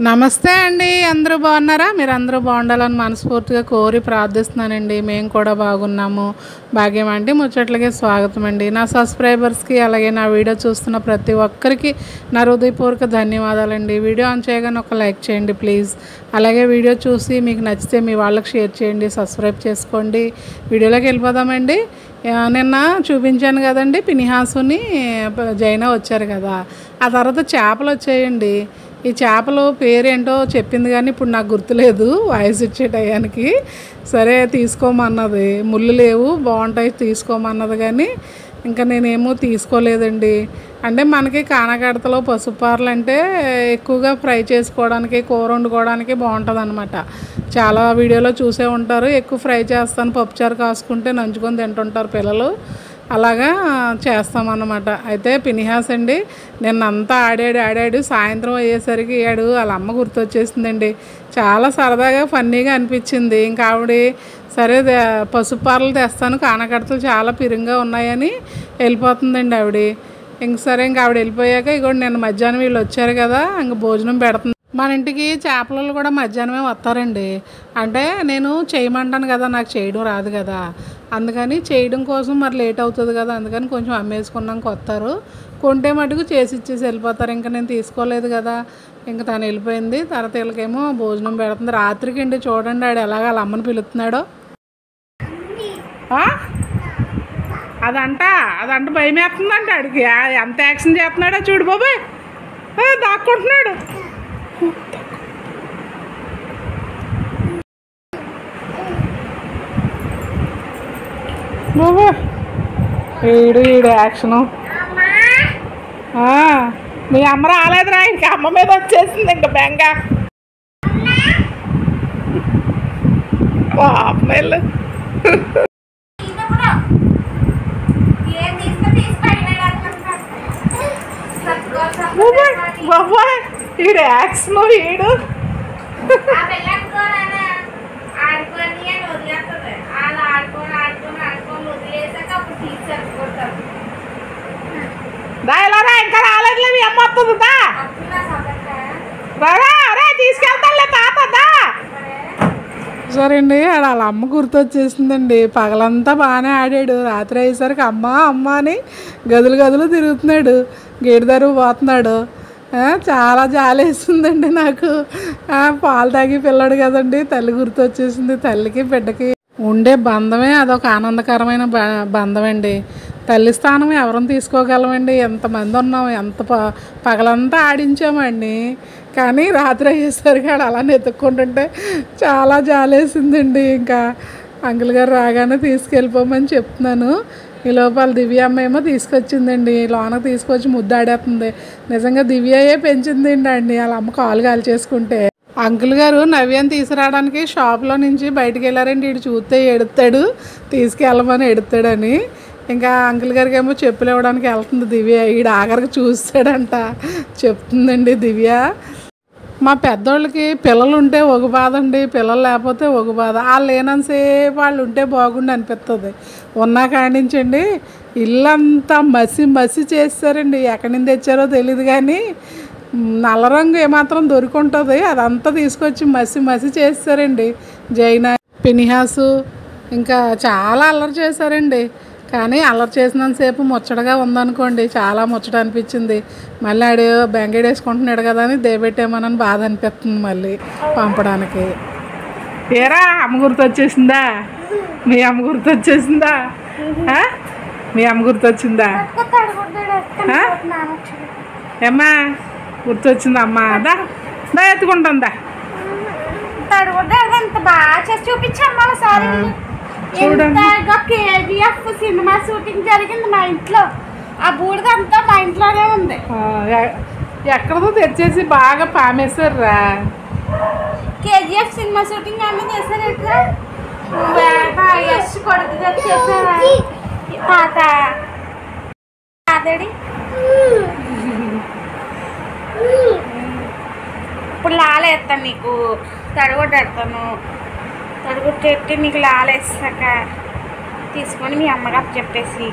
నమస్తే అండి. అందరూ బాగున్నారా? మీరు అందరూ బాగుండాలని మనస్ఫూర్తిగా కోరి ప్రార్థిస్తున్నానండి. మేము కూడా బాగున్నాము. భాగ్యం అంటే ముచ్చట్లకి స్వాగతం అండి. నా సబ్స్క్రైబర్స్కి అలాగే నా వీడియో చూస్తున్న ప్రతి ఒక్కరికి నా హృదయపూర్వక ధన్యవాదాలండి. వీడియో ఆన్ చేయగానే ఒక లైక్ చేయండి ప్లీజ్. అలాగే వీడియో చూసి మీకు నచ్చితే మీ వాళ్ళకి షేర్ చేయండి, సబ్స్క్రైబ్ చేసుకోండి. వీడియోలోకి వెళ్ళిపోదామండి. నిన్న చూపించాను కదండి, పినిహాసుని జైనా వచ్చారు కదా. ఆ తర్వాత చేపలు వచ్చాయండి. ఈ చేపలు పేరేంటో చెప్పింది కానీ ఇప్పుడు నాకు గుర్తులేదు వాయిస్ ఇచ్చే టయానికి. సరే తీసుకోమన్నది, ముళ్ళు లేవు బాగుంటాయి తీసుకోమన్నది కానీ ఇంకా నేనేమో తీసుకోలేదండి. అంటే మనకి కానకడతలో పసుపారలు అంటే ఎక్కువగా ఫ్రై చేసుకోవడానికి, కూర వండుకోవడానికి బాగుంటుంది అనమాట. చాలా వీడియోలో చూసే ఉంటారు. ఎక్కువ ఫ్రై చేస్తాను, పప్పుచారు కాసుకుంటే నంచుకొని తింటుంటారు పిల్లలు. అలాగా చేస్తామన్నమాట. అయితే పినిహాస్ అండి నిన్నంతా ఆడాడు. సాయంత్రం అయ్యేసరికి వాళ్ళ అమ్మ గుర్తొచ్చేసిందండి. చాలా సరదాగా ఫన్నీగా అనిపించింది. ఇంకా ఆవిడ సరే పసుపారలు తెస్తాను, కానకడతలు చాలా పిరంగా ఉన్నాయని వెళ్ళిపోతుందండి ఆవిడ. ఇంక సరే ఇంక ఆవిడ వెళ్ళిపోయాక ఇగోండి నిన్న మధ్యాహ్నం వీళ్ళు వచ్చారు కదా, ఇంక భోజనం పెడుతుంది. మన ఇంటికి చేపలు కూడా మధ్యాహ్నమే వస్తారండి. అంటే నేను చేయమంటాను కదా, నాకు చేయడం రాదు కదా, అందుకని చేయడం కోసం మరి లేట్ అవుతుంది కదా, అందుకని కొంచెం అమ్మేసుకున్నాక వస్తారు. కొంటే మటుకు చేసి ఇచ్చేసి వెళ్ళిపోతారు. ఇంకా నేను తీసుకోలేదు కదా, ఇంకా తను వెళ్ళిపోయింది. తర్వాత వీళ్ళకేమో భోజనం పెడుతుంది. రాత్రికి అండి చూడండి ఆడు ఎలాగ వాళ్ళ అమ్మని పిలుస్తున్నాడో. అదంట భయం వేస్తుందంట ఆడికి. ఎంత యాక్షన్ చేస్తున్నాడో చూడు బాబాయ్, దాక్కుంటున్నాడు. బాబా ఈడు యాక్షను. మీ అమ్మ రాలేదురా, ఇంకా అమ్మ మీద వచ్చేసింది ఇంకా బెంగ. పాపమెళ్ళు బాబాయ్ ఈడు యాక్షన్. ఈడు రాయలారా, ఇంకా రాలేదు మీ అమ్మ వస్తుందా? రా తీసుకెళ్తాలే తాతదా. సరే అండి వాళ్ళ అమ్మ గుర్తొచ్చేసిందండి. పగలంతా బాగానే ఆడాడు, రాత్రి అయ్యేసరికి అమ్మ అని గదులు తిరుగుతున్నాడు, గేటు దగ్గర పోతున్నాడు. చాలా జాలేస్తుందండి నాకు. పాలు తాగి పిల్లాడు కదండి, తల్లి గుర్తొచ్చేసింది. తల్లికి బిడ్డకి ఉండే బంధమే అదొక ఆనందకరమైన బంధం అండి. తల్లి స్థానం ఎవరిని తీసుకోగలమండి? ఎంతమంది ఉన్నాం, ఎంత పగలంతా ఆడించామండి. కానీ రాత్రి అయ్యేసరికి అలా నెతుక్కుంటుంటే చాలా జాలేసిందండి. ఇంకా అంకుల్ గారు రాగానే తీసుకెళ్ళిపోమని చెప్తున్నాను. ఈ లోపల దివ్యమ్మ ఏమో తీసుకొచ్చిందండి, లోనకి తీసుకొచ్చి ముద్దాడేస్తుంది. నిజంగా దివ్యయే పెంచిందండి అండి వాళ్ళ అమ్మ కాలు కాల్చేసుకుంటే. అంకుల్ గారు నవ్యాన్ని తీసుకురావడానికి షాప్లో నుంచి బయటికి వెళ్ళారండి. వీడు చూస్తే ఎడుతాడు, తీసుకెళ్ళమని ఎడుతాడని. ఇంకా అంకుల్ గారికి ఏమో చెప్పులు ఇవ్వడానికి వెళ్తుంది దివ్య. ఈడు ఆఖరికి చూస్తాడంట చెప్తుందండి దివ్య. మా పెద్దోళ్ళకి పిల్లలు ఉంటే ఒక బాధ అండి, పిల్లలు లేకపోతే ఒక బాధ. వాళ్ళు లేనంతసేపు వాళ్ళు ఉంటే బాగుండి అనిపిస్తుంది. ఉన్నా కాడించండి ఇల్లంతా మసి చేస్తారండి. ఎక్కడి నుంచి తెచ్చారో తెలియదు కానీ నల్ల రంగు ఏమాత్రం దొరికుంటుంది, అదంతా తీసుకొచ్చి మసి చేస్తారండి. జైనా, పినిహాసు ఇంకా చాలా అల్లరి చేశారండి. కానీ అల్లరి చేసినంతసేపు ముచ్చటగా ఉందనుకోండి, చాలా ముచ్చట అనిపించింది. మళ్ళీ ఆడు బెంగేడేసుకుంటున్నాడు కదా అని దేబెట్టేమోనని బాధ అనిపిస్తుంది మళ్ళీ పంపడానికి. ఏరా అమ్మ గుర్తొచ్చేసిందా? మీ అమ్మ గుర్తొచ్చేసిందా? మీ అమ్మ గుర్తొచ్చిందా? ఏమ్మా గుర్తొచ్చిందా అమ్మ? దా ఎత్తుకుంటుందా? బాగా చేసి చూపించమ్మా సారీ. కేజీఎఫ్ సినిమా షూటింగ్ జరిగింది మా ఇంట్లో. ఆ బూడిదంతా మా ఇంట్లోనే ఉంది. ఎక్కడో తెచ్చేసి బాగా పామేశారురా. కేజీఎఫ్ సినిమా షూటింగ్ ఏమో చేశారు. యశ్ కొడుకు చేశారా తాత? అదేడి ఇప్పుడు లాలేస్తాను, నీకు తడగొట్టేస్తాను. తడుగుట్టి నీకు లాలేసాక తీసుకొని మీ అమ్మగారు చెప్పేసి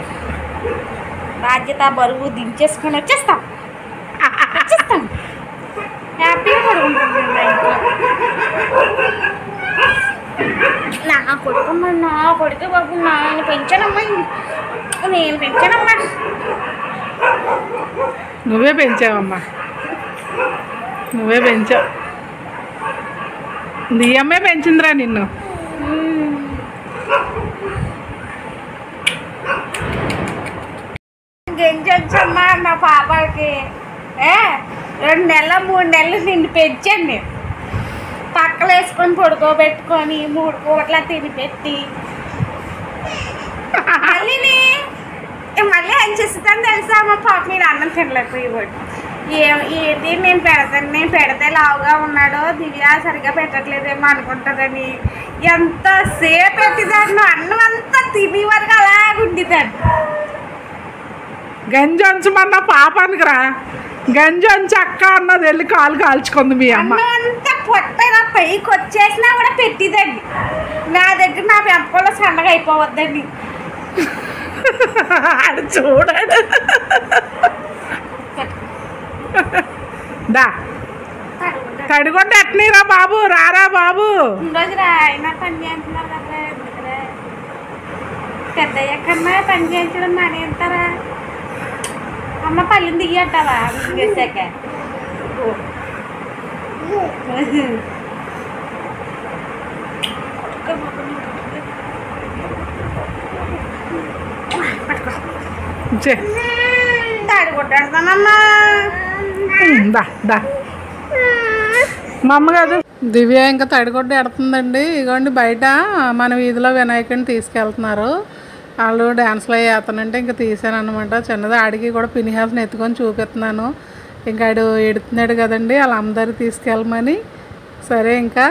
బాధ్యత బరువు దించేసుకొని వచ్చేస్తాం. హ్యాపీగా పడుకుంటాను. కొడుకుమ్మన్నా కొడుకు బాబు నేను పెంచానమ్మా, నేను పెంచానమ్మా. నువ్వే పెంచావమ్మా, నువ్వే పెంచావు. నీ అమ్మే పెంచిందిరా నిన్ను. గెంచొచ్చమ్మా మా పాపకి 2 నెలలు 3 నెలలు నిన్ను పెంచండి. పక్కలు వేసుకొని పడుకోబెట్టుకొని 3 పూట్ల తినిపెట్టి మళ్ళీ ఏం చేస్తాను తెలుసా మా పాప, మీరు అన్నం తినలేకపోయేవాడు. ఏంటి నేను పెడితే లావుగా ఉన్నాడో దివ్య సరిగ్గా పెట్టట్లేదేమో అనుకుంటుందని ఎంతసేపు పెట్టిదాన్ని అన్నం అంతా తిని వరకు అలా ఉండేదాన్ని. గంజంచమన్న పాపానికి రా, గంజంచి అక్క అన్నది వెళ్ళి కాలు కాల్చుకుంది మీ అమ్మ. అన్నం అంతా పొట్టగా పైకి వచ్చేసినా కూడా పెట్టిదండి. నా దగ్గర నా పెంపకంలో సన్నగా అయిపోవద్దండి. ఆడు చూడాడు. దా తడిగొండ ఎట్నీరా బాబు, రారా బాబు. రోజు అయినా పని చేస్తున్నారు కదా, పెద్దయ్య కన్నా పని చేయించడం మానేస్తారా? అమ్మ పళ్ళని దిగి అంటావా చేశాక? తడిగొట్టాడుతానమ్మా. దా దా మా అమ్మ కాదు దివ్య ఇంకా తడిగొడ్డ ఎడుతుందండి. ఇగోండి బయట మన వీధిలో వినాయకుడిని తీసుకెళ్తున్నారు. వాళ్ళు డ్యాన్స్లో వేస్తానంటే ఇంకా తీసాను అనమాట. చిన్నది ఆడికి కూడా పినిహాల్స్ని ఎత్తుకొని చూపిస్తున్నాను. ఇంకా ఆడు ఎడుతున్నాడు కదండి, వాళ్ళ అందరు తీసుకెళ్ళమని. సరే ఇంకా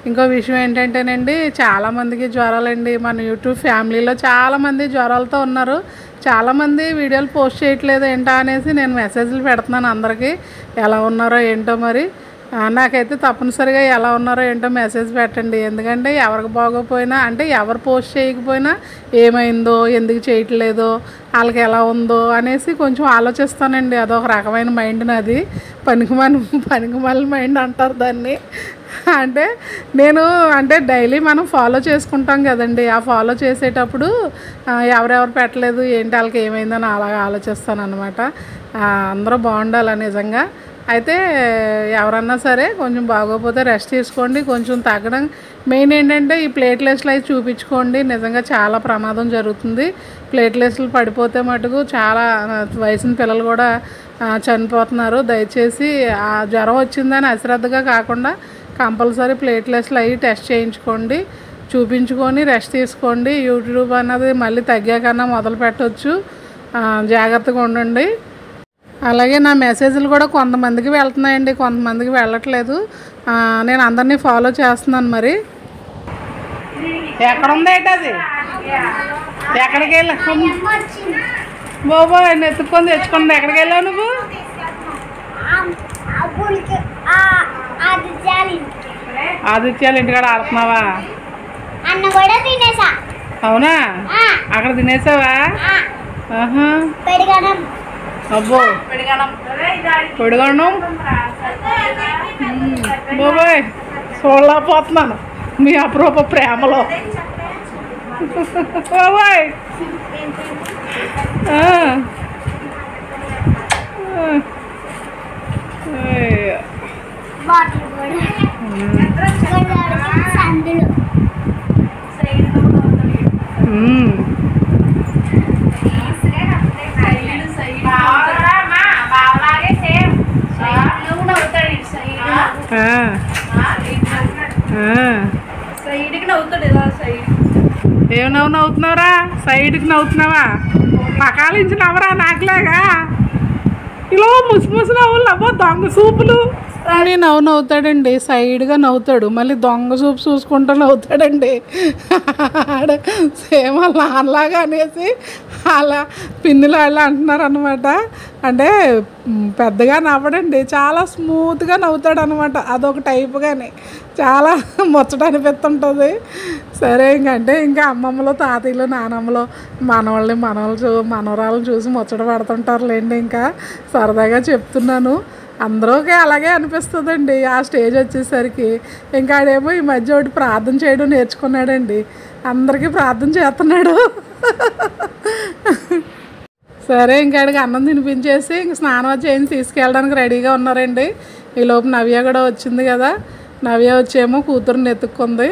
ఇంకో విషయం ఏంటంటేనండి, చాలామందికి జ్వరాలండి. మన యూట్యూబ్ ఫ్యామిలీలో చాలామంది జ్వరాలతో ఉన్నారు. చాలామంది వీడియోలు పోస్ట్ చేయట్లేదు ఏంటా అనేసి నేను మెసేజ్లు పెడుతున్నాను అందరికీ. ఎలా ఉన్నారో ఏంటో మరి. నాకైతే తప్పనిసరిగా ఎలా ఉన్నారో ఏంటో మెసేజ్ పెట్టండి. ఎందుకంటే ఎవరికి బాగోపోయినా, అంటే ఎవరు పోస్ట్ చేయకపోయినా ఏమైందో, ఎందుకు చేయట్లేదో, వాళ్ళకి ఎలా ఉందో అనేసి కొంచెం ఆలోచిస్తానండి. అదొక రకమైన మైండ్ నాది. పనికిమాల మైండ్ అంటారు దాన్ని. అంటే నేను డైలీ మనం ఫాలో చేసుకుంటాం కదండి. ఆ ఫాలో చేసేటప్పుడు ఎవరెవరు పెట్టలేదు ఏంటి, వాళ్ళకి ఏమైందని అలాగా ఆలోచిస్తాను అనమాట. అందరూ బాగుండాలి నిజంగా. అయితే ఎవరన్నా సరే కొంచెం బాగోకపోతే రెస్ట్ తీసుకోండి, కొంచెం తగ్గడం మెయిన్ ఏంటంటే ఈ ప్లేట్లెస్లు అవి చూపించుకోండి. నిజంగా చాలా ప్రమాదం జరుగుతుంది. ప్లేట్లెస్లు పడిపోతే మటుకు చాలా వయసున్న పిల్లలు కూడా చనిపోతున్నారు. దయచేసి ఆ జ్వరం వచ్చిందని అశ్రద్ధగా కాకుండా కంపల్సరీ ప్లేట్లెస్లు అవి టెస్ట్ చేయించుకోండి, చూపించుకొని రెస్ట్ తీసుకోండి. యూట్యూబ్ అన్నది మళ్ళీ తగ్గాకన్నా మొదలు పెట్టవచ్చు. జాగ్రత్తగా ఉండండి. అలాగే నా మెసేజ్లు కూడా కొంతమందికి వెళ్తున్నాయండి, కొంతమందికి వెళ్ళట్లేదు. నేను అందరినీ ఫాలో చేస్తున్నాను. మరి ఎక్కడుంది ఏంటి అది, ఎక్కడికి వెళ్ళా బాబా ఎత్తుకొని తెచ్చుకుంది. ఎక్కడికి వెళ్ళావు నువ్వు? ఆదిత్యాల ఇంటికాడ ఆడుతున్నావా? అవునా, అక్కడ తినేసావా? అబ్బో పొడిగొండం బాబాయ్, చూడలేకపోతున్నాను మీ అపరూప ప్రేమలో బాబాయ్. ఏం నవ్వుతున్నావురా? సైడ్కి నవ్వుతున్నావా? పకాలించి నవ్వరా నాకులాగా. ఇలా ముసి నవ్వులు అబ్బో, దొంగ సూపులు. నవ్వుతాడండి, సైడ్గా నవ్వుతాడు, మళ్ళీ దొంగ సూపు చూసుకుంటూ నవ్వుతాడండి. సేమ్ వాళ్ళ నాన్నలాగా అనేసి అలా పిన్నులు వాళ్ళు అంటున్నారు అనమాట. అంటే పెద్దగా నవ్వడండి, చాలా స్మూత్గా నవ్వుతాడు అనమాట. అదొక టైపుగానే చాలా ముచ్చట అనిపిస్తుంటుంది. సరే ఇంకంటే ఇంకా అమ్మమ్మలు, తాతయ్యలు, నానమ్మలు మనవరాలను చూసి ముచ్చట పడుతుంటారులేండి. ఇంకా సరదాగా చెప్తున్నాను. అందరూకి అలాగే అనిపిస్తుందండి ఆ స్టేజ్ వచ్చేసరికి. ఇంకా ఆడేమో ఈ మధ్య ఒకటి ప్రార్థన చేయడం నేర్చుకున్నాడండి, అందరికీ ప్రార్థన చేస్తున్నాడు. సరే ఇంకా ఆడికి అన్నం తినిపించేసి ఇంక స్నానం చేయించి తీసుకెళ్ళడానికి రెడీగా ఉన్నారండి. ఈలోపు నవ్య కూడా వచ్చింది కదా, నవ్య వచ్చేమో కూతురుని ఎత్తుక్కుంది,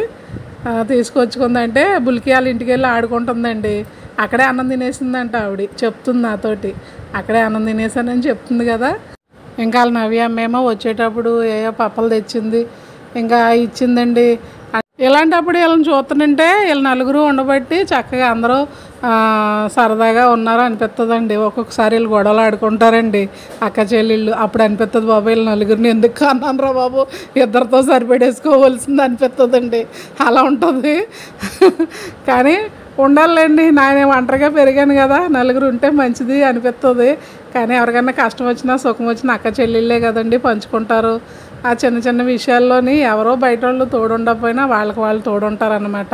తీసుకొచ్చుకుందంటే బుల్కి వాళ్ళ ఇంటికి వెళ్ళి ఆడుకుంటుందండి. అక్కడే అన్నం తినేసిందంట ఆవిడ, చెప్తుంది నాతోటి, అక్కడే అన్నం తినేసానని చెప్తుంది కదా. ఇంకా వాళ్ళ నవ్య అమ్మేమో వచ్చేటప్పుడు ఏయో పప్పలు తెచ్చింది, ఇంకా ఇచ్చిందండి. ఇలాంటప్పుడు వీళ్ళని చూస్తుంటే వీళ్ళు నలుగురు ఉండబట్టి చక్కగా అందరూ సరదాగా ఉన్నారు అనిపిస్తుందండి. ఒక్కొక్కసారి వీళ్ళు గొడవలు ఆడుకుంటారండి అక్క చెల్లెళ్ళు, అప్పుడు అనిపిస్తుంది బాబు వీళ్ళు నలుగురిని ఎందుకు అన్నాను రా బాబు, ఇద్దరితో సరిపెట్టేసుకోవాల్సింది అనిపిస్తుందండి. అలా ఉంటుంది కానీ ఉండాలండి. నేను ఒంటరిగా పెరిగాను కదా, నలుగురు ఉంటే మంచిది అనిపిస్తుంది. కానీ ఎవరికైనా కష్టం వచ్చినా సుఖం వచ్చినా అక్క చెల్లెళ్ళే కదండి పంచుకుంటారు. ఆ చిన్న చిన్న విషయాల్లోని ఎవరో బయట వాళ్ళు తోడుండకపోయినా వాళ్ళకి వాళ్ళు తోడుంటారు అన్నమాట.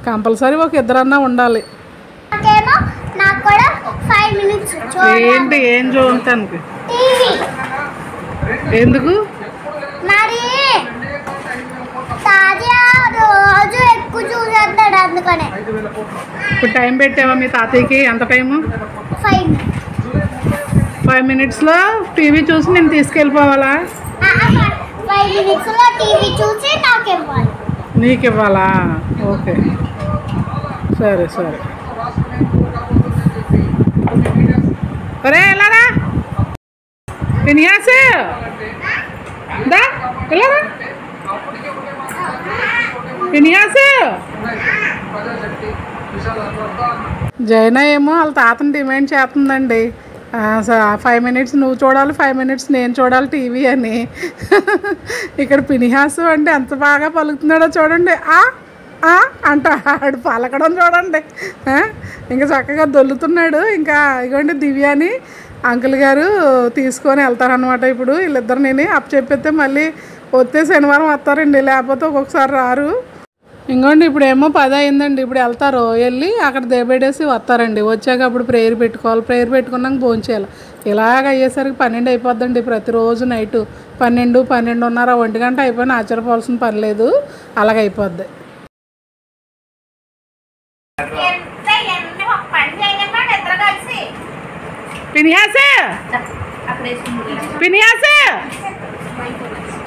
కంపల్సరీ ఒక ఇద్దరన్నా ఉండాలి. ఏంటి ఏం చూడటానికి, ఎందుకు ఇప్పుడు టైం పెట్టావా మీ తాతయ్యకి? ఎంత టైము? 5 minutesలో టీవీ చూసి నేను తీసుకెళ్ళిపోవాలా? నీకు ఇవ్వాలా? ఓకే సరే సరే. అరే ఎలారా వినియాస్ దా ఎలారా వినియాస్. జైనా ఏమో వాళ్ళ తాతని డిమాండ్ చేస్తుందండి, 5 minutes నువ్వు చూడాలి, 5 minutes నేను చూడాలి టీవీ అని. ఇక్కడ పినిహాసు అంటే ఎంత బాగా పలుకుతున్నాడో చూడండి, అంటాడు పలకడం చూడండి. ఇంకా చక్కగా దొల్లుతున్నాడు. ఇంకా ఇగోండి దివ్యాని అంకుల్ గారు తీసుకొని వెళ్తారనమాట. ఇప్పుడు వీళ్ళిద్దరు నేను చెప్పేస్తే మళ్ళీ వస్తే శనివారం వస్తారండి, లేకపోతే ఒక్కొక్కసారి రారు. ఇంకోండి ఇప్పుడేమో 10 అయిందండి, ఇప్పుడు వెళ్తారు, వెళ్ళి అక్కడ దేబెడేసి వస్తారండి. వచ్చాక అప్పుడు ప్రేయర్ పెట్టుకోవాలి, ప్రేయర్ పెట్టుకున్నాక భోంచేయాలి. ఇలాగ అయ్యేసరికి 12 అయిపోద్దండి ప్రతిరోజు నైటు. 12, 12:30, 1 గంట అయిపోయినా ఆశ్చర్యపోవాల్సిన పని లేదు, అలాగైపోద్ది. పినియాస్ పినియాస్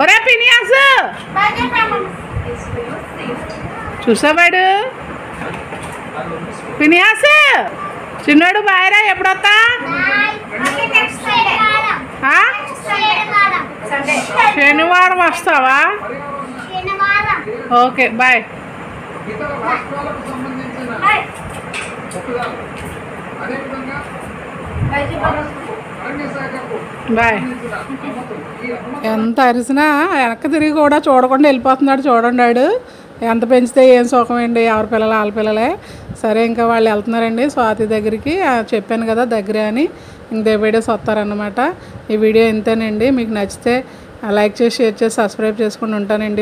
ఒరే పినియాస్ చూసావాడు పినియాస్ చిన్నోడు బాయరా ఎప్పుడొస్తా? శనివారం వస్తావా? Okay bye. బాయ్. ఎంత అరిసినా వెనక్కి తిరిగి కూడా చూడకుండా వెళ్ళిపోతున్నాడు చూడండి. వాడు ఎంత పెంచితే ఏం సుఖమండి, ఎవరి పిల్లలు వాళ్ళ పిల్లలే. సరే ఇంకా వాళ్ళు వెళ్తున్నారండి స్వాతి దగ్గరికి, చెప్పాను కదా దగ్గరే అని. ఇంక దేబేడేసి వస్తారన్నమాట. ఈ వీడియో ఇంతేనండి, మీకు నచ్చితే లైక్ చేసి షేర్ చేసి సబ్స్క్రైబ్ చేసుకుని ఉంటానండి.